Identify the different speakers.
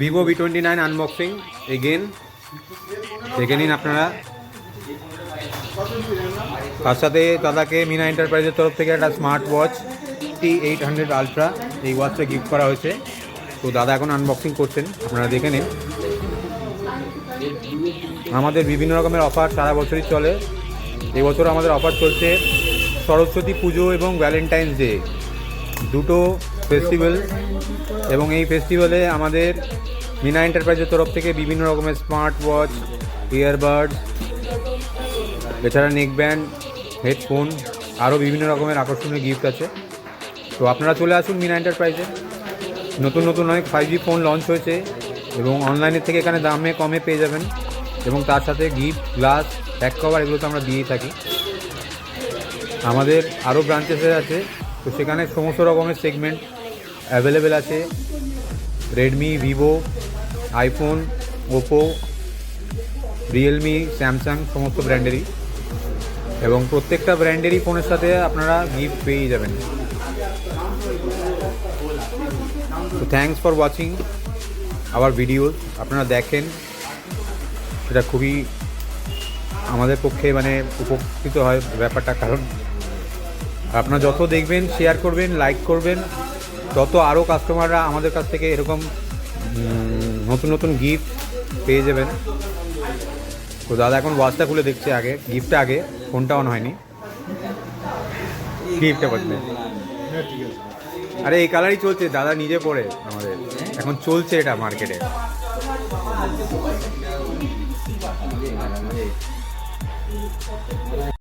Speaker 1: Vivo V29 unboxing again দেখে নিন আপনারা। তার সাথে দাদাকে মিনা এন্টারপ্রাইজের তরফ থেকে একটা স্মার্ট ওয়াচ T800 আলট্রা এই ওয়াচটা গিফট করা হয়েছে। তো দাদা এখন আনবক্সিং করছেন, আপনারা দেখে নিন। আমাদের বিভিন্ন রকমের অফার সারা বছরই চলে। এবছর আমাদের অফার চলছে সরস্বতী পুজো এবং ভ্যালেন্টাইন্স ডে, দুটো ফেস্টিভ্যাল। এবং এই ফেস্টিভ্যালে আমাদের মিনা এন্টারপ্রাইজের তরফ থেকে বিভিন্ন রকমের স্মার্ট ওয়াচ, ইয়ারবাডস, এছাড়া নেকব্যান্ড, হেডফোন, আরও বিভিন্ন রকমের আকর্ষণীয় গিফট আছে। তো আপনারা চলে আসুন মিনা এন্টারপ্রাইজে। নতুন নতুন অনেক 5G ফোন লঞ্চ হয়েছে এবং অনলাইনের থেকে এখানে দামে কমে পেয়ে যাবেন। এবং তার সাথে গিফট, গ্লাস, ব্যাক কভার এগুলো তো আমরা দিয়েই থাকি। আমাদের আরও ব্রাঞ্চেসে আছে, তো সেখানে সমস্ত রকমের সেগমেন্ট অ্যাভেলেবেল আছে। Redmi, Vivo, iPhone, Oppo, Realme, Samsung সমস্ত ব্র্যান্ডেরই, এবং প্রত্যেকটা ব্র্যান্ডেরই ফোনের সাথে আপনারা গিফট পেয়েই যাবেন। তো thanks for watching hour videos. আপনারা দেখেন, সেটা খুবই আমাদের পক্ষে মানে উপকৃত হয় ব্যাপারটা। কারণ আপনারা যত দেখবেন, শেয়ার করবেন, লাইক করবেন, তত আরও কাস্টমাররা আমাদের কাছ থেকে এরকম নতুন নতুন গিফট পেয়ে যাবেন। তো দাদা এখন ওয়াচটা খুলে দেখছে, আগে গিফটটা, আগে ফোনটা অন হয়নি, গিফটটা বলবে। আরে এই কালারই চলছে, দাদা নিজে পড়ে আমাদের এখন চলছে এটা মার্কেটে।